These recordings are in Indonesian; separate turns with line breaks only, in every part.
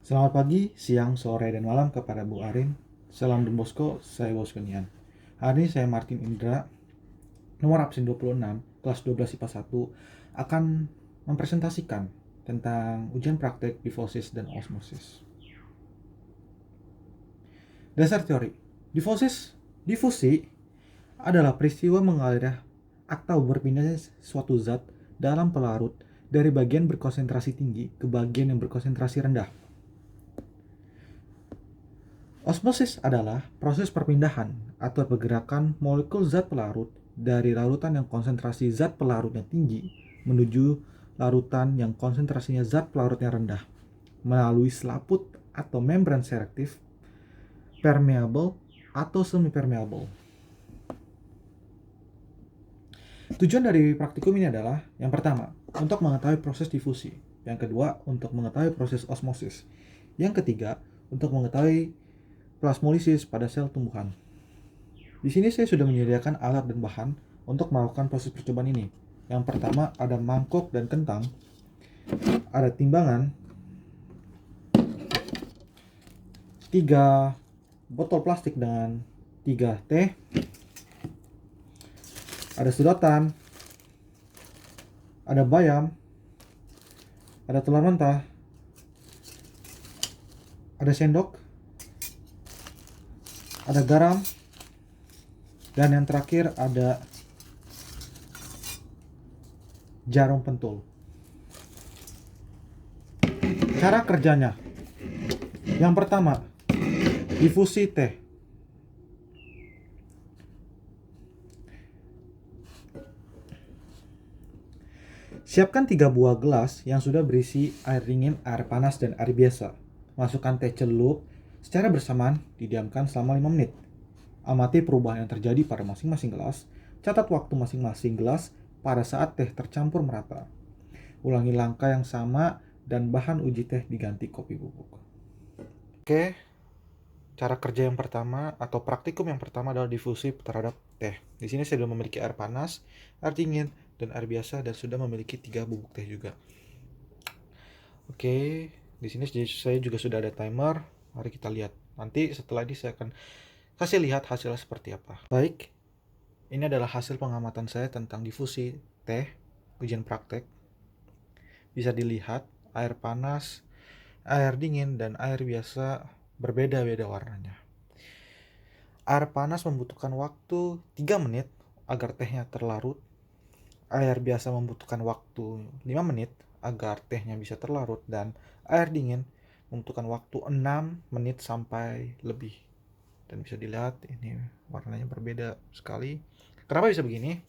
Selamat pagi, siang, sore, dan malam kepada Bu Arin. Salam Don Bosco, saya Bosco Nian. Hari ini saya Martin Indra, nomor absen 26, kelas 12 IPA 1, akan mempresentasikan tentang ujian praktek difosis dan osmosis. Dasar teori. Difusi adalah peristiwa mengalirnya atau berpindahnya suatu zat dalam pelarut dari bagian berkonsentrasi tinggi ke bagian yang berkonsentrasi rendah. Osmosis adalah proses perpindahan atau pergerakan molekul zat pelarut dari larutan yang konsentrasi zat pelarutnya tinggi menuju larutan yang konsentrasinya zat pelarutnya rendah melalui selaput atau membran selektif, permeable atau semi-permeable. Tujuan dari praktikum ini adalah yang pertama, untuk mengetahui proses difusi, yang kedua, untuk mengetahui proses osmosis, yang ketiga, untuk mengetahui plasmolisis pada sel tumbuhan. Di sini saya sudah menyediakan alat dan bahan untuk melakukan proses percobaan ini. Yang pertama ada mangkok dan kentang, ada timbangan, 3 botol plastik dengan 3 teh, ada sedotan, ada bayam, ada telur mentah, ada sendok, ada garam, dan yang terakhir ada jarum pentul. Cara kerjanya. Yang pertama, difusi teh. Siapkan 3 buah gelas yang sudah berisi air dingin, air panas, dan air biasa. Masukkan teh celup secara bersamaan, didiamkan selama 5 menit. Amati perubahan yang terjadi pada masing-masing gelas. Catat waktu masing-masing gelas pada saat teh tercampur merata. Ulangi langkah yang sama dan bahan uji teh diganti kopi bubuk. Oke, cara kerja yang pertama atau praktikum yang pertama adalah difusi terhadap teh. Di sini saya sudah memiliki air panas, air dingin, dan air biasa dan sudah memiliki 3 bubuk teh juga. Oke, di sini saya juga sudah ada timer. Mari kita lihat. Nanti setelah ini saya akan kasih lihat hasilnya seperti apa. Baik, ini adalah hasil pengamatan saya tentang difusi teh, ujian praktek. Bisa dilihat air panas, air dingin, dan air biasa berbeda-beda warnanya. Air panas membutuhkan waktu 3 menit agar tehnya terlarut. Air biasa membutuhkan waktu 5 menit agar tehnya bisa terlarut, dan air dingin membutuhkan waktu 6 menit sampai lebih. Dan bisa dilihat ini warnanya berbeda sekali. Kenapa bisa begini?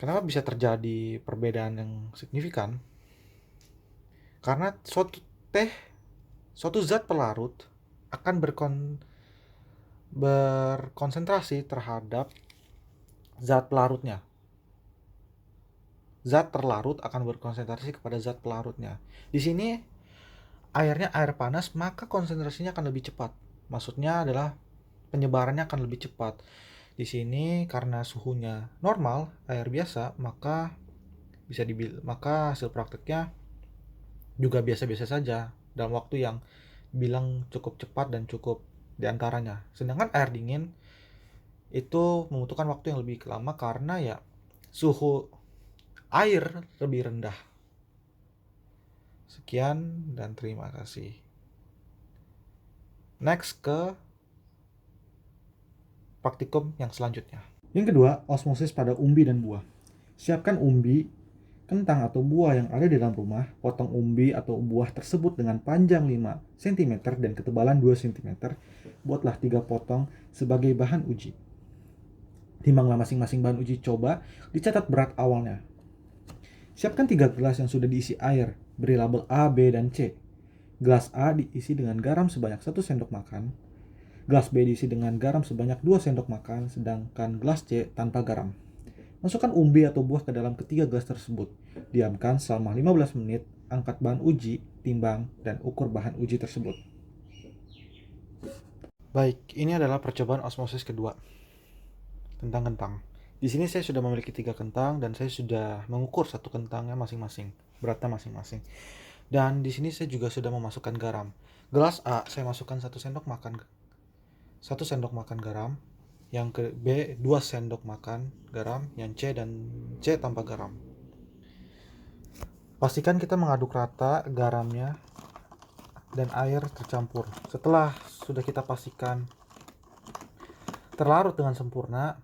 Kenapa bisa terjadi perbedaan yang signifikan? Karena suatu zat pelarut akan berkonsentrasi terhadap zat pelarutnya. Zat terlarut akan berkonsentrasi kepada zat pelarutnya. Di sini airnya air panas, maka konsentrasinya akan lebih cepat. Maksudnya adalah penyebarannya akan lebih cepat. Di sini karena suhunya normal, air biasa, maka maka hasil prakteknya juga biasa-biasa saja dalam waktu yang bilang cukup cepat dan cukup diantaranya. Sedangkan air dingin itu membutuhkan waktu yang lebih lama karena ya suhu air lebih rendah. Sekian dan terima kasih. Next ke praktikum yang selanjutnya. Yang kedua, osmosis pada umbi dan buah. Siapkan umbi, kentang atau buah yang ada di dalam rumah. Potong umbi atau buah tersebut dengan panjang 5 cm dan ketebalan 2 cm. Buatlah 3 potong sebagai bahan uji. Timbanglah masing-masing bahan uji coba, dicatat berat awalnya. Siapkan 3 gelas yang sudah diisi air, beri label A, B, dan C. Gelas A diisi dengan garam sebanyak 1 sendok makan. Gelas B diisi dengan garam sebanyak 2 sendok makan, sedangkan gelas C tanpa garam. Masukkan umbi atau buah ke dalam ketiga gelas tersebut. Diamkan selama 15 menit, angkat bahan uji, timbang, dan ukur bahan uji tersebut. Baik, ini adalah percobaan osmosis kedua tentang kentang. Di sini saya sudah memiliki 3 kentang dan saya sudah mengukur satu kentangnya masing-masing, beratnya masing-masing. Dan di sini saya juga sudah memasukkan garam. Gelas A saya masukkan 1 sendok makan garam, yang ke B 2 sendok makan garam, yang C tanpa garam. Pastikan kita mengaduk rata garamnya dan air tercampur. Setelah sudah kita pastikan terlarut dengan sempurna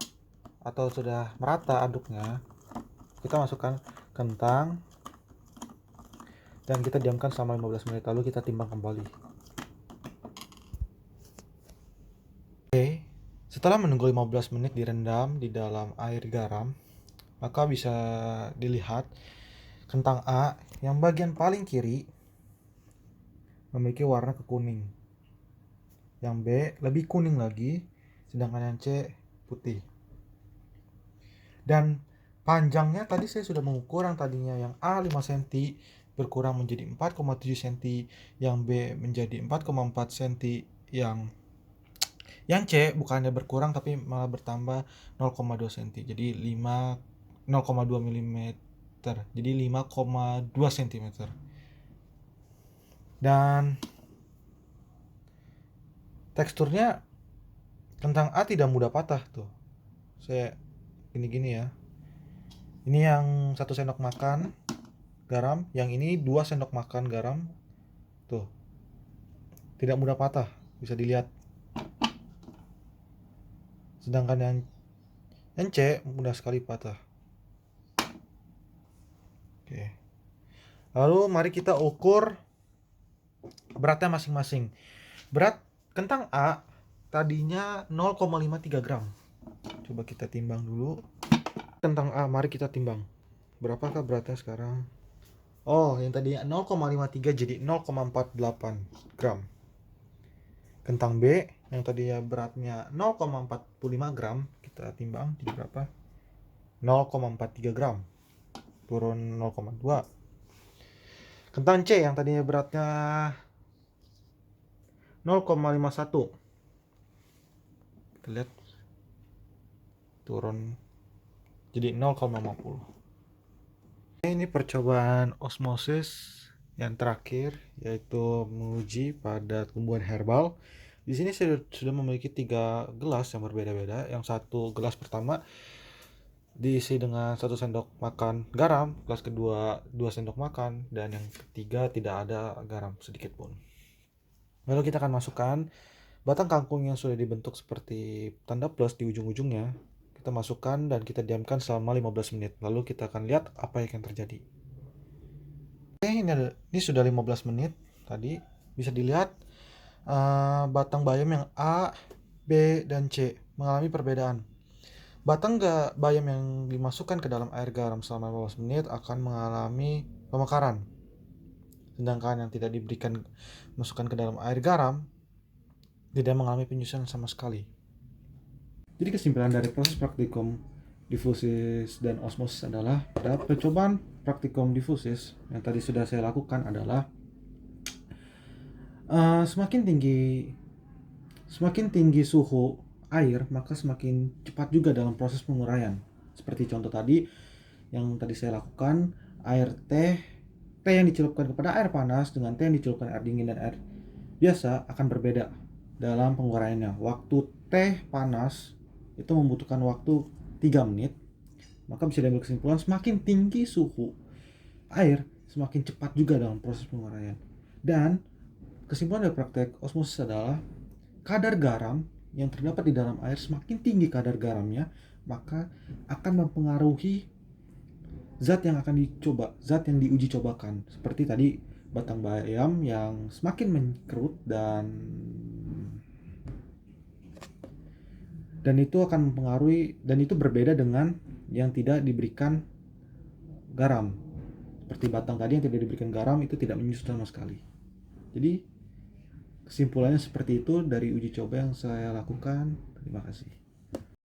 atau sudah merata aduknya, kita masukkan kentang dan kita diamkan selama 15 menit, lalu kita timbang kembali. Oke, setelah menunggu 15 menit direndam di dalam air garam, maka bisa dilihat kentang A yang bagian paling kiri memiliki warna kekuning. Yang B lebih kuning lagi, sedangkan yang C putih. Dan panjangnya tadi saya sudah mengukur, yang tadinya yang A 5 cm berkurang menjadi 4,7 cm, yang B menjadi 4,4 cm, yang C bukannya berkurang tapi malah bertambah 0,2 cm. Jadi 0,2 mm. Jadi 5,2 cm. Dan teksturnya kentang A tidak mudah patah tuh. Saya gini-gini ya. Ini yang 1 sendok makan garam, yang ini 2 sendok makan garam. Tuh. Tidak mudah patah, bisa dilihat. Sedangkan yang C mudah sekali patah. Oke. Lalu mari kita ukur beratnya masing-masing. Berat kentang A tadinya 0,53 gram. Coba kita timbang dulu. Kentang A, mari kita timbang. Berapakah beratnya sekarang? Oh, yang tadinya 0,53 jadi 0,48 gram. Kentang B yang tadinya beratnya 0,45 gram, kita timbang jadi berapa? 0,43 gram. Turun 0,2. Kentang C yang tadinya beratnya 0,51. Kita lihat turun jadi 0,50. Ini percobaan osmosis yang terakhir, yaitu menguji pada tumbuhan herbal. Di sini saya sudah memiliki 3 gelas yang berbeda-beda. Yang satu gelas pertama diisi dengan 1 sendok makan garam, gelas kedua 2 sendok makan, dan yang ketiga tidak ada garam sedikit pun. Lalu kita akan masukkan batang kangkung yang sudah dibentuk seperti tanda plus di ujung-ujungnya. Kita masukkan dan kita diamkan selama 15 menit. Lalu kita akan lihat apa yang akan terjadi. Oke, ini sudah 15 menit tadi. Bisa dilihat batang bayam yang A, B, dan C mengalami perbedaan. Batang bayam yang dimasukkan ke dalam air garam selama 15 menit akan mengalami pemekaran. Sedangkan yang tidak diberikan masukkan ke dalam air garam tidak mengalami penyusutan sama sekali. Jadi kesimpulan dari proses praktikum difusis dan osmosis adalah, pada percobaan praktikum difusis yang tadi sudah saya lakukan adalah semakin tinggi suhu air, maka semakin cepat juga dalam proses penguraian. Seperti contoh tadi yang tadi saya lakukan, teh yang dicelupkan kepada air panas dengan teh yang dicelupkan air dingin dan air biasa akan berbeda dalam penguraiannya. Waktu teh panas itu membutuhkan waktu 3 menit, maka bisa diambil kesimpulan semakin tinggi suhu air, semakin cepat juga dalam proses penguraian. Dan kesimpulan dari praktek osmosis adalah kadar garam yang terdapat di dalam air, semakin tinggi kadar garamnya, maka akan mempengaruhi zat yang akan dicoba, zat yang diuji cobakan. Seperti tadi batang bayam yang semakin mengkerut dan itu akan mempengaruhi, dan itu berbeda dengan yang tidak diberikan garam. Seperti batang tadi yang tidak diberikan garam itu tidak menyusut sama sekali. Jadi kesimpulannya seperti itu dari uji coba yang saya lakukan. Terima kasih.